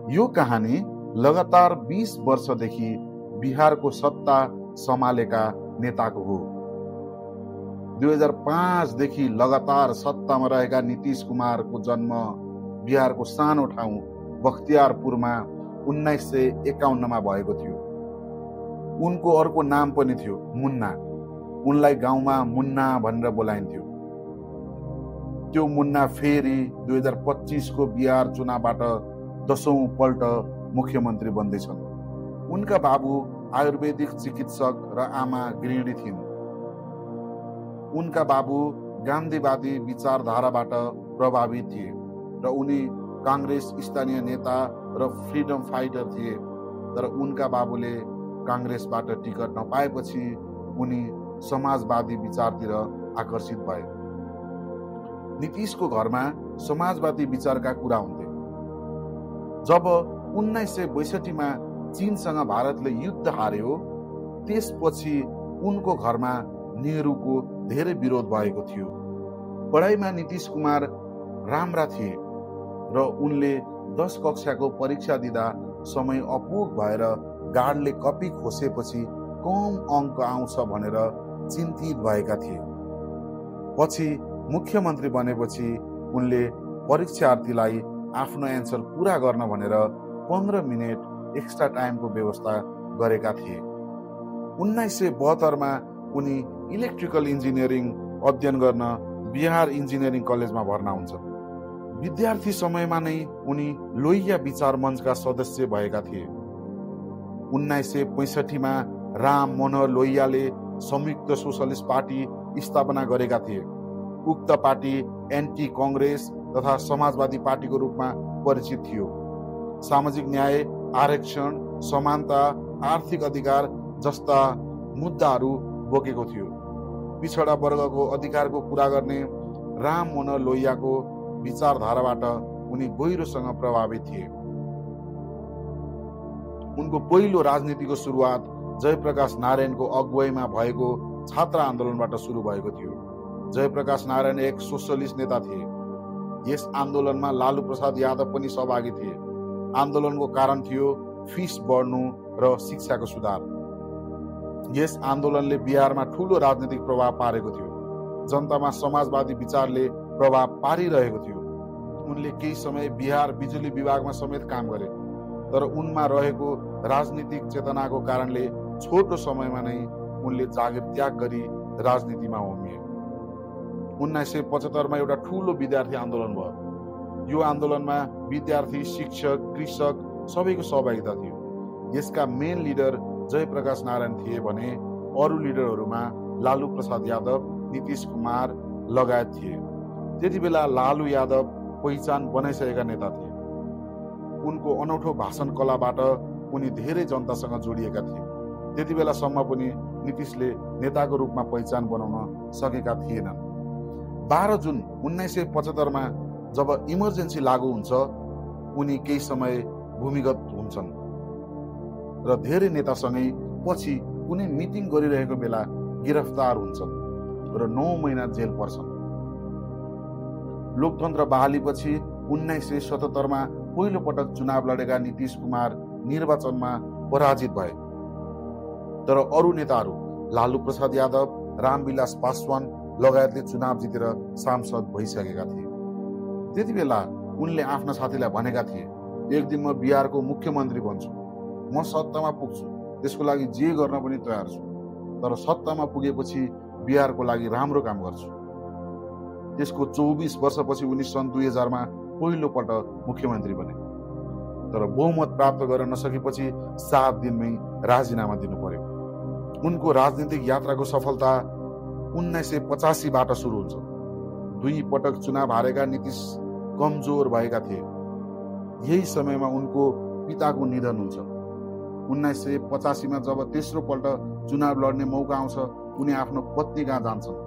यो कहानी लगातार 20 वर्षदेखि बिहारको सत्ता सम्हालेका नेताको हो। 2005 देखि लगातार सत्तामा रहेका नीतीश कुमारको जन्म बिहारको सानो ठाउँ बख्तियारपुरमा 1951 भएको थियो। उनको अर्को नाम पनि थियो मुन्ना। उनलाई गाउँमा मुन्ना भनेर बोलाइन्थ्यो। त्यो मुन्ना फेरि 2025 को बिहार चुनावबाट 10औं पल्ट मुख्यमन्त्री बन्दैछन्। उनका बाबु आयुर्वेदिक चिकित्सक र आमा गृहिणी थिइन्। उनका बाबु गान्धीवादी विचारधाराबाट प्रभावित थिए र उनी काङ्ग्रेस स्थानीय नेता र फ्रिडम फाइटर थिए। तर उनका बाबुले काङ्ग्रेसबाट टिकट नपाएपछि उनी समाजवादी विचारतिर आकर्षित भए। नीतीशको घरमा समाजवादी विचारका कुरा हुन्थे। जब 1962 मा चीनसँग भारतले युद्ध हार्यो, त्यसपछि उनको घरमा नेहरूको धेरै विरोध भएको थियो। पढाइमा नीतीश कुमार राम्रा थिए र उनले 10 कक्षाको परीक्षा दिँदा समय अपुग भएर गार्डले कपी खोसेपछि कम अङ्क आउँछ भनेर चिन्तित भएका थिए। पछि मुख्यमन्त्री बनेपछि उनले परीक्षार्थीलाई आफ्नो एन्सर पूरा गर्न भनेर 15 मिनेट एक्स्ट्रा टाइमको व्यवस्था गरेका थिए। 1972 मा उनी इलेक्ट्रिकल इन्जिनियरिङ अध्ययन गर्न बिहार इन्जिनियरिङ कलेजमा भर्ना हुन्छन्। विद्यार्थी समयमा नै उनी लोहिया विचार मञ्चका सदस्य भएका थिए। 1965 मा राम मनोहर लोहियाले संयुक्त सोशलिस्ट पार्टी स्थापना गरेका थिए। उक्त पार्टी एन्टी काङ्ग्रेस तथा समाजवादी पार्टीको रूपमा परिचित थियो। सामाजिक न्याय, आरक्षण, समानता, आर्थिक अधिकार जस्ता मुद्दाहरू बोकेको थियो। पिछडा वर्गको अधिकारको कुरा गर्ने राम मनोहर लोहियाको विचारधाराबाट उनी गहिरोसँग प्रभावित थिए। उनको पहिलो राजनीतिको सुरुवात जयप्रकाश नारायणको अगुवाईमा भएको छात्र आन्दोलनबाट सुरु भएको थियो। जयप्रकाश नारायण एक सोशलिस्ट नेता थिए। यस आन्दोलनमा लालू प्रसाद यादव पनि सहभागी थिए। आन्दोलनको कारण थियो फिस बढ्नु र शिक्षाको सुधार। यस आन्दोलनले बिहारमा ठूलो राजनीतिक प्रभाव पारेको थियो। जनतामा समाजवादी विचारले प्रभाव पारिरहेको थियो। उनले केही समय बिहार बिजुली विभागमा समेत काम गरे, तर उनमा रहेको राजनीतिक चेतनाको कारणले छोटो समयमा नै उनले जागिर त्याग गरी राजनीतिमा होमिए। 1975 मा एउटा ठूलो विद्यार्थी आन्दोलन भयो। यो आन्दोलनमा विद्यार्थी, शिक्षक, कृषक सबैको सहभागिता थियो। यसका मेन लिडर जयप्रकाश नारायण थिए भने अरू लिडरहरूमा लालू प्रसाद यादव, नीतीश कुमार लगायत थिए। त्यति बेला लालू यादव पहिचान बनाइसकेका नेता थिए। उनको अनौठो भाषण कलाबाट उनी धेरै जनतासँग जोडिएका थिए। त्यति बेलासम्म पनि नीतीशले नेताको रूपमा पहिचान बनाउन सकेका थिएनन्। 12 जुन 1975 मा जब इमर्जेन्सी लागू हुन्छ, उनी केही समय भूमिगत हुन्छन् र धेरै नेतासँगै पछि कुनै मिटिङ गरिरहेको बेला गिरफ्तार हुन्छन् र 9 महिना जेल पर्छन्। लोकतन्त्र बहालीपछि 1977 मा पहिलो पटक चुनाव लडेका नीतीश कुमार निर्वाचनमा पराजित भए। तर अरू नेताहरू लालू प्रसाद यादव, रामविलास पासवान लगायतले चुनाव जितेर सांसद भइसकेका थिए। त्यति बेला उनले आफ्ना साथीलाई भनेका थिए, एक दिन म बिहारको मुख्यमन्त्री बन्छु, म सत्तामा पुग्छु, त्यसको लागि जे गर्न पनि तयार छु, तर सत्तामा पुगेपछि बिहारको लागि राम्रो काम गर्छु। त्यसको 24 वर्षपछि उनी सन् 2000 मा पहिलो पटक मुख्यमन्त्री बने। तर बहुमत प्राप्त गर्न नसकेपछि 7 दिनमै राजीनामा दिनु पर्यो। उनको राजनीतिक यात्राको सफलता 1985 बाट सुरु हुन्छ। 2 पटक चुनाव हारेका नीतीश कमजोर भएका थिए। यही समयमा उनको पिताको निधन हुन्छ। 1985 मा जब तेस्रो पल्ट चुनाव लड्ने मौका आउँछ, उनी आफ्नो पत्नी कहाँ जान्छन्।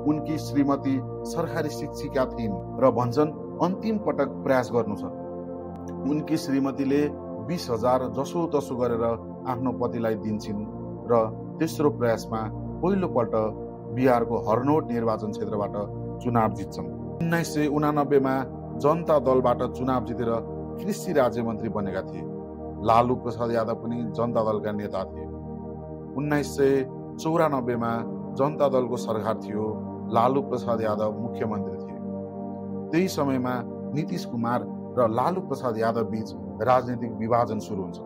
उनकी श्रीमती सरकारी शिक्षिका थिइन् र भन्छन् अन्तिम पटक प्रयास गर्नु छ। उनकी श्रीमतीले 20,000 जसो तसो गरेर आफ्नो पतिलाई दिन्छन् र तेस्रो प्रयासमा पहिलो पल्ट बिहारको हरनोट निर्वाचन क्षेत्रबाट चुनाव जित्छन्। 1989 मा जनता दलबाट चुनाव जितेर कृषि राज्य मन्त्री बनेका थिए। लालू प्रसाद यादव पनि जनता दलका नेता थिए। 1994 मा जनता दलको सरकार थियो। लालू प्रसाद यादव मुख्यमन्त्री थिए। त्यही समयमा नीतिश कुमार र लालू प्रसाद यादव बीच राजनीतिक विभाजन सुरु हुन्छ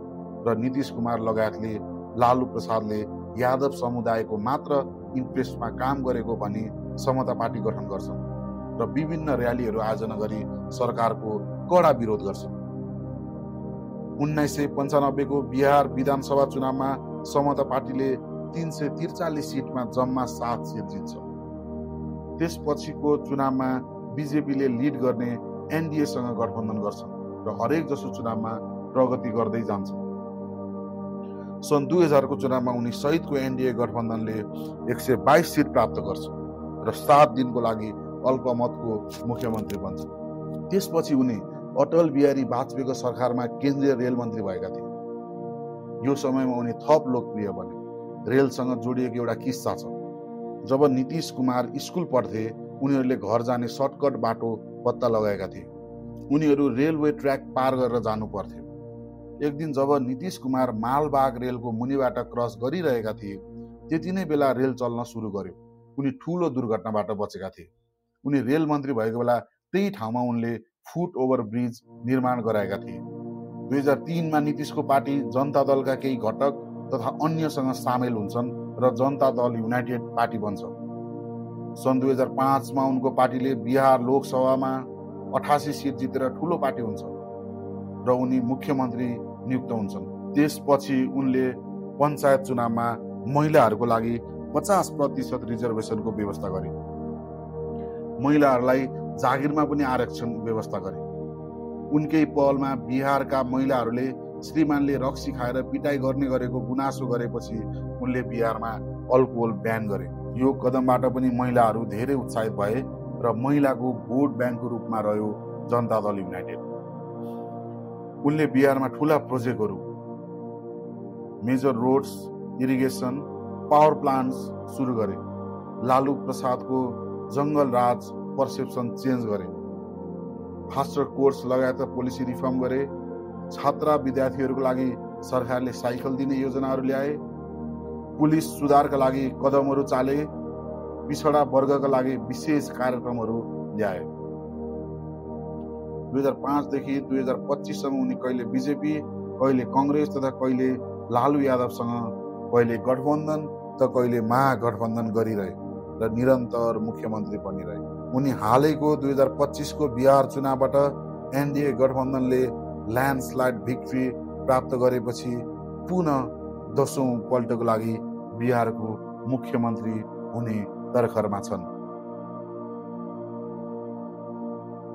र नीतिश कुमार लगायतले लालू प्रसादले यादव समुदायको मात्र इन्ट्रेस्टमा काम गरेको भनी समता पार्टी गठन गर्छन् र विभिन्न र्यालीहरू आयोजना गरी सरकारको कडा विरोध गर्छन्। 1995 को बिहार विधानसभा चुनावमा समता पार्टीले 343 सिटमा जम्मा 7 सिट जित्छ। त्यसपछिको चुनावमा बिजेपीले लिड गर्ने एनडीएसँग गठबन्धन गर्छन् र हरेक जसो चुनावमा प्रगति गर्दै जान्छन्। सन् 2000 को चुनावमा उनी सहितको एनडीए गठबन्धनले 122 सिट प्राप्त गर्छ र 7 दिनको लागि अल्पमतको मुख्यमन्त्री बन्छ। त्यसपछि उनी अटल बिहारी वाजपेयीको सरकारमा केन्द्रीय रेल मन्त्री भएका थिए। यो समयमा उनी थप लोकप्रिय बने। रेलसँग जोडिएको एउटा किस्सा छ। जब नीतिश कुमार स्कुल पढ्थे, उनीहरूले घर जाने सर्टकट बाटो पत्ता लगाएका थिए। उनीहरू रेलवे ट्र्याक पार गरेर जानु पर्थ्यो। एक दिन जब नीतिश कुमार मालबाग रेलको मुनिबाट क्रस गरिरहेका थिए, त्यति नै बेला रेल चल्न सुरु गर्यो। उनी ठूलो दुर्घटनाबाट बचेका थिए। उनी रेल मन्त्री भएको बेला त्यही ठाउँमा उनले फुट ओभर ब्रिज निर्माण गराएका थिए। 2003 मा नीतिशको पार्टी जनता दलका केही घटक तथा अन्यसँग सामेल हुन्छन् र जनता दल युनाइटेड पार्टी बन्छ। सन् 2005 मा उनको पार्टीले बिहार लोकसभामा 88 सिट जितेर ठूलो पार्टी हुन्छ र उनी मुख्यमन्त्री नियुक्त हुन्छन्। त्यसपछि उनले पञ्चायत चुनावमा महिलाहरूको लागि 50% रिजर्भेसनको व्यवस्था गरे। महिलाहरूलाई जागिरमा पनि आरक्षण व्यवस्था गरे। उनकै पहलमा बिहारका महिलाहरूले श्रीमानले रक्सी खाएर पिटाई गर्ने गरेको गुनासो गरेपछि उनले बिहारमा अल्कोहल ब्यान गरे। यो कदमबाट पनि महिलाहरू धेरै उत्साहित भए र महिलाको भोट ब्याङ्कको रूपमा रह्यो जनता दल युनाइटेड। उनले बिहारमा ठूला प्रोजेक्टहरू, major roads, irrigation, power plants सुरु गरे। लालू प्रसादको जंगल राज पर्सेप्सन चेन्ज गरे। फास्टर कोर्स लगायत पोलिसी रिफर्म गरे। छात्र विद्यार्थीहरूको लागि सरकारले साइकल दिने योजनाहरू ल्याए। पुलिस सुधारका लागि कदमहरू चाले। पिछडा वर्गका लागि विशेष कार्यक्रमहरू ल्याए। 2005 देखि 2025 सम्म उनी कहिले बिजेपी, कहिले कांग्रेस तथा कहिले लालू यादवसँग कहिले गठबन्धन त कहिले महागठबन्धन गरिरहे र निरन्तर मुख्यमन्त्री बनिरहे। उनी हालैको 2025 को बिहार चुनावबाट एनडीए गठबन्धनले ल्यान्डस्लाइड भिक्ट्री प्राप्त गरेपछि पुनः 10औं पल्टको लागि बिहारको मुख्यमन्त्री हुने तर्खरमा छन्।